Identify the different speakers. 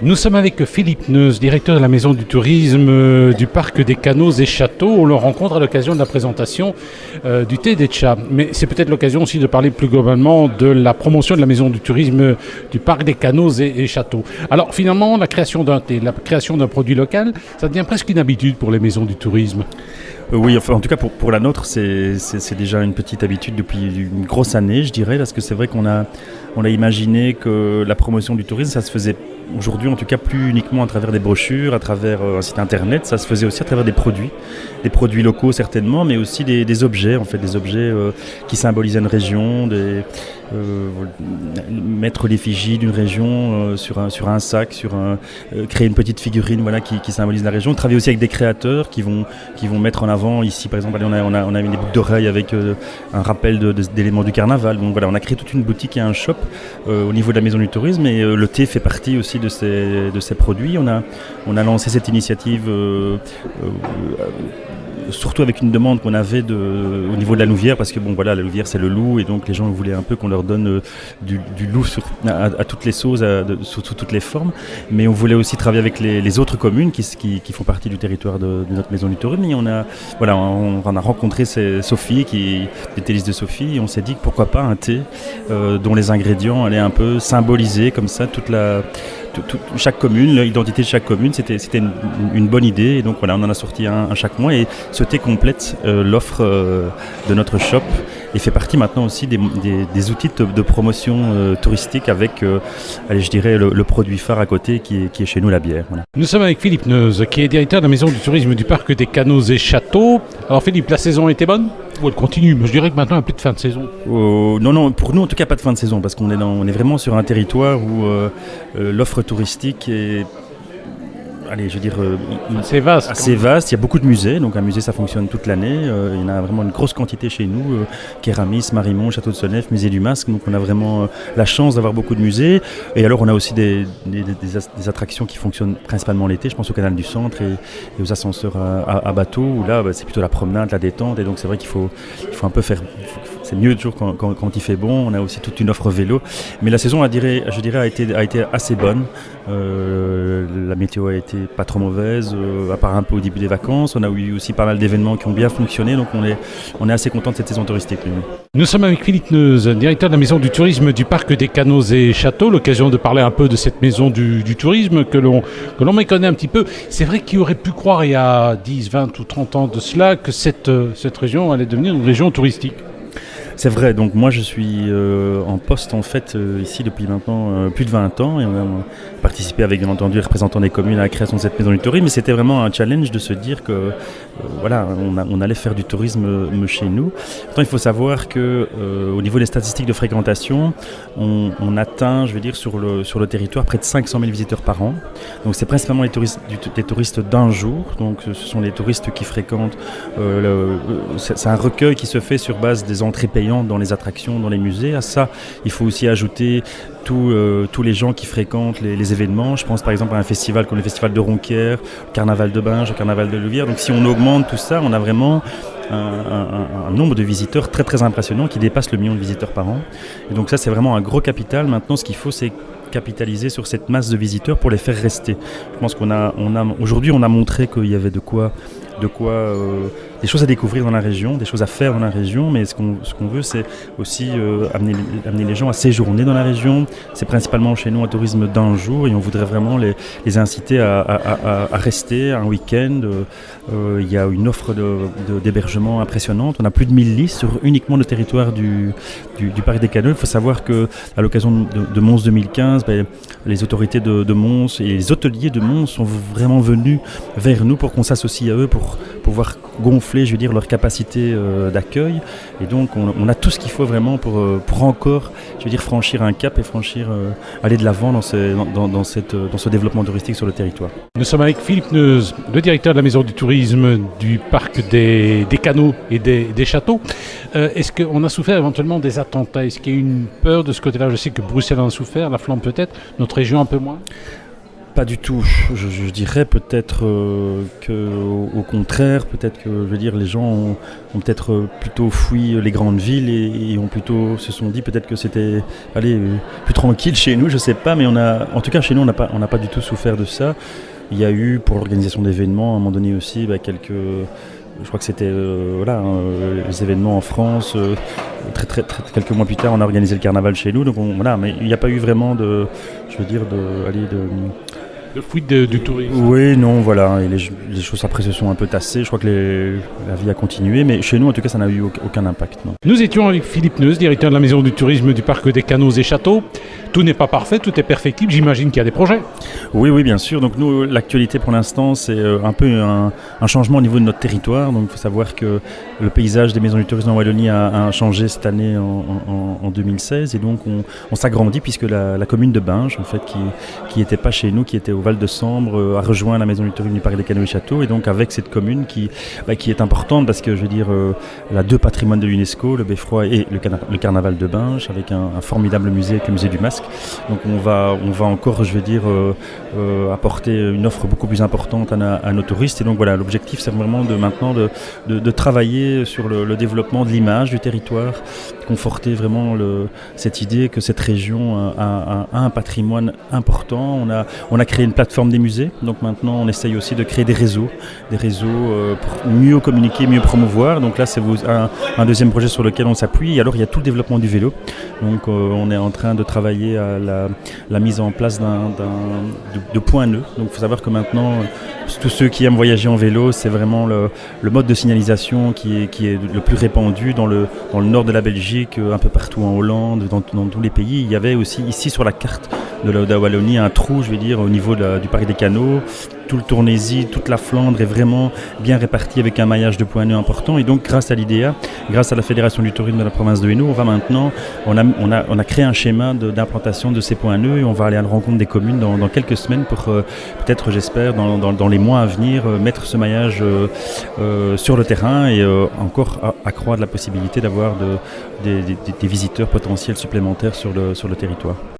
Speaker 1: Nous sommes avec Philippe Neuze, directeur de la Maison du Tourisme du Parc des Canaux et Châteaux. On le rencontre à l'occasion de la présentation du thé des chats. Mais c'est peut-être l'occasion aussi de parler plus globalement de la promotion de la Maison du Tourisme du Parc des Canaux et Châteaux. Alors finalement, la création d'un thé, la création d'un produit local, ça devient presque une habitude pour les maisons du tourisme.
Speaker 2: Oui, enfin, en tout cas pour la nôtre, c'est déjà une petite habitude depuis une grosse année, je dirais, parce que c'est vrai qu'on a imaginé que la promotion du tourisme, ça se faisait aujourd'hui, en tout cas, plus uniquement à travers des brochures, à travers un site internet, ça se faisait aussi à travers des produits locaux certainement, mais aussi des objets, en fait, des objets qui symbolisaient une région, mettre l'effigie d'une région sur un sac, créer une petite figurine, voilà, qui symbolise la région. Travailler aussi avec des créateurs qui vont mettre en avant ici, par exemple, on a mis des boucles d'oreilles avec un rappel d'éléments du carnaval. Donc voilà, on a créé toute une boutique et un shop au niveau de la Maison du Tourisme, et le thé fait partie aussi de ces produits. On a lancé cette initiative surtout avec une demande qu'on avait au niveau de la Louvière, parce que bon voilà, la Louvière c'est le loup, et donc les gens voulaient un peu qu'on leur donne du loup à toutes les sauces, sous toutes les formes, mais on voulait aussi travailler avec les autres communes qui font partie du territoire de notre Maison du Tourisme. Et on a rencontré Sophie, des délices de Sophie, et on s'est dit que pourquoi pas un thé dont les ingrédients allaient un peu symboliser comme ça chaque commune, l'identité de chaque commune. C'était une bonne idée, et donc voilà, on en a sorti un chaque mois, et ce thé complète l'offre de notre shop et fait partie maintenant aussi des outils de promotion touristique avec, je dirais, le produit phare à côté qui est chez nous, la bière. Voilà.
Speaker 1: Nous sommes avec Philippe Neuze, qui est directeur de la Maison du Tourisme du Parc des Canaux et Châteaux. Alors Philippe, la saison était bonne ? Ou elle continue ? Mais je dirais que maintenant il n'y a plus de fin de saison.
Speaker 2: Non, pour nous en tout cas pas de fin de saison, parce qu'on est vraiment sur un territoire où l'offre touristique est,
Speaker 1: assez vaste.
Speaker 2: Il y a beaucoup de musées, donc un musée ça fonctionne toute l'année. Il y en a vraiment une grosse quantité chez nous. Kéramis, Marimont, Château de Sonnef, Musée du Masque. Donc on a vraiment la chance d'avoir beaucoup de musées. Et alors on a aussi des attractions qui fonctionnent principalement l'été. Je pense au canal du Centre et aux ascenseurs à bateau, où là c'est plutôt la promenade, la détente. Et donc c'est vrai qu'il faut un peu faire... C'est mieux toujours quand il fait bon. On a aussi toute une offre vélo. Mais la saison, je dirais, a été assez bonne. La météo a été pas trop mauvaise, à part un peu au début des vacances. On a eu aussi pas mal d'événements qui ont bien fonctionné. Donc on est assez content de cette saison touristique.
Speaker 1: Nous sommes avec Philippe Neuze, directeur de la Maison du Tourisme du Parc des Canaux et Châteaux. L'occasion de parler un peu de cette Maison du Tourisme que l'on méconnaît un petit peu. C'est vrai qu'il aurait pu croire il y a 10, 20 ou 30 ans de cela que cette région allait devenir une région touristique.
Speaker 2: C'est vrai, donc moi je suis en poste en fait ici depuis maintenant plus de 20 ans, et on a participé avec bien entendu les représentants des communes à la création de cette Maison du Tourisme, mais c'était vraiment un challenge de se dire que on allait faire du tourisme chez nous. Pourtant il faut savoir que au niveau des statistiques de fréquentation, on atteint, je veux dire, sur le territoire près de 500 000 visiteurs par an. Donc c'est principalement des touristes d'un jour, donc ce sont les touristes qui fréquentent, c'est un recueil qui se fait sur base des entrées payantes dans les attractions, dans les musées. À ça, il faut aussi ajouter tous les gens qui fréquentent les événements. Je pense par exemple à un festival comme le festival de Ronquières, le carnaval de Binge, le carnaval de Louvière. Donc si on augmente tout ça, on a vraiment un nombre de visiteurs très très impressionnant qui dépasse le million de visiteurs par an. Et donc ça, c'est vraiment un gros capital. Maintenant, ce qu'il faut, c'est capitaliser sur cette masse de visiteurs pour les faire rester. Je pense aujourd'hui, on a montré qu'il y avait de quoi des choses à découvrir dans la région, des choses à faire dans la région, mais ce qu'on veut, c'est aussi amener les gens à séjourner dans la région. C'est principalement chez nous un tourisme d'un jour, et on voudrait vraiment les inciter à rester un week-end. Il y a une offre d'hébergement impressionnante. On a plus de 1000 lits sur uniquement le territoire du Parc des Canaux. Il faut savoir qu'à l'occasion de Mons 2015, les autorités de Mons et les hôteliers de Mons sont vraiment venus vers nous pour qu'on s'associe à eux pour pouvoir gonfler, je veux dire, leur capacité d'accueil. Et donc on a tout ce qu'il faut vraiment pour encore, je veux dire, franchir un cap et aller de l'avant dans ce développement touristique sur le territoire.
Speaker 1: Nous sommes avec Philippe Neuze, le directeur de la Maison du Tourisme du Parc des Canaux et des Châteaux. Est-ce qu'on a souffert éventuellement des attentats ? Est-ce qu'il y a eu une peur de ce côté-là ? Je sais que Bruxelles en a souffert, la Flandre peut-être, notre région un peu moins.
Speaker 2: Pas du tout. Je dirais peut-être qu'au contraire, peut-être que je veux dire, les gens ont peut-être plutôt fui les grandes villes et ont plutôt se sont dit peut-être que c'était plus tranquille chez nous, je sais pas, mais en tout cas chez nous on n'a pas du tout souffert de ça. Il y a eu pour l'organisation d'événements à un moment donné aussi je crois que c'était les événements en France. Quelques mois plus tard, on a organisé le carnaval chez nous. Donc mais il n'y a pas eu vraiment de
Speaker 1: fuite du tourisme.
Speaker 2: Oui, non, voilà. Et les choses après se sont un peu tassées. Je crois que la vie a continué, mais chez nous, en tout cas, ça n'a eu aucun impact. Non.
Speaker 1: Nous étions avec Philippe Neuze, directeur de la maison du tourisme du parc des Canaux et Châteaux. Tout n'est pas parfait, tout est perfectible. J'imagine qu'il y a des projets.
Speaker 2: Oui, bien sûr. Donc nous, l'actualité pour l'instant, c'est un peu un changement au niveau de notre territoire. Donc il faut savoir que le paysage des maisons du tourisme en Wallonie a changé cette année en 2016. Et donc on s'agrandit puisque la commune de Binge, en fait, qui n'était pas chez nous, qui était au Val de Sambre, a rejoint la maison du tourisme du parc des Canaux et Châteaux. Et donc avec cette commune qui est importante parce que je veux dire, elle a 2 patrimoines de l'UNESCO, le beffroi et le carnaval de Binge, avec un formidable musée, le musée du Masque. Donc on va encore, je veux dire, apporter une offre beaucoup plus importante à nos touristes. Et donc voilà, l'objectif c'est vraiment de travailler sur le développement de l'image du territoire, conforter vraiment cette idée que cette région a un patrimoine important. On a créé une plateforme des musées, donc maintenant on essaye aussi de créer des réseaux pour mieux communiquer, mieux promouvoir. Donc là c'est un deuxième projet sur lequel on s'appuie. Et alors il y a tout le développement du vélo. Donc on est en train de travailler à la mise en place de points nœuds. Donc il faut savoir que maintenant, tous ceux qui aiment voyager en vélo, c'est vraiment le mode de signalisation qui est le plus répandu dans le nord de la Belgique, un peu partout en Hollande, dans tous les pays. Il y avait aussi ici sur la carte de la Wallonie un trou, je veux dire, au niveau du parc des Canaux. Tout le Tournésie, toute la Flandre est vraiment bien répartie avec un maillage de points nœuds important. Et donc, grâce à l'IDEA, grâce à la Fédération du tourisme de la province de Hainaut, on a créé un schéma d'implantation de ces points nœuds et on va aller à la rencontre des communes dans quelques semaines pour peut-être, j'espère, dans les mois à venir, mettre ce maillage sur le terrain et encore accroître la possibilité d'avoir des visiteurs potentiels supplémentaires sur le territoire.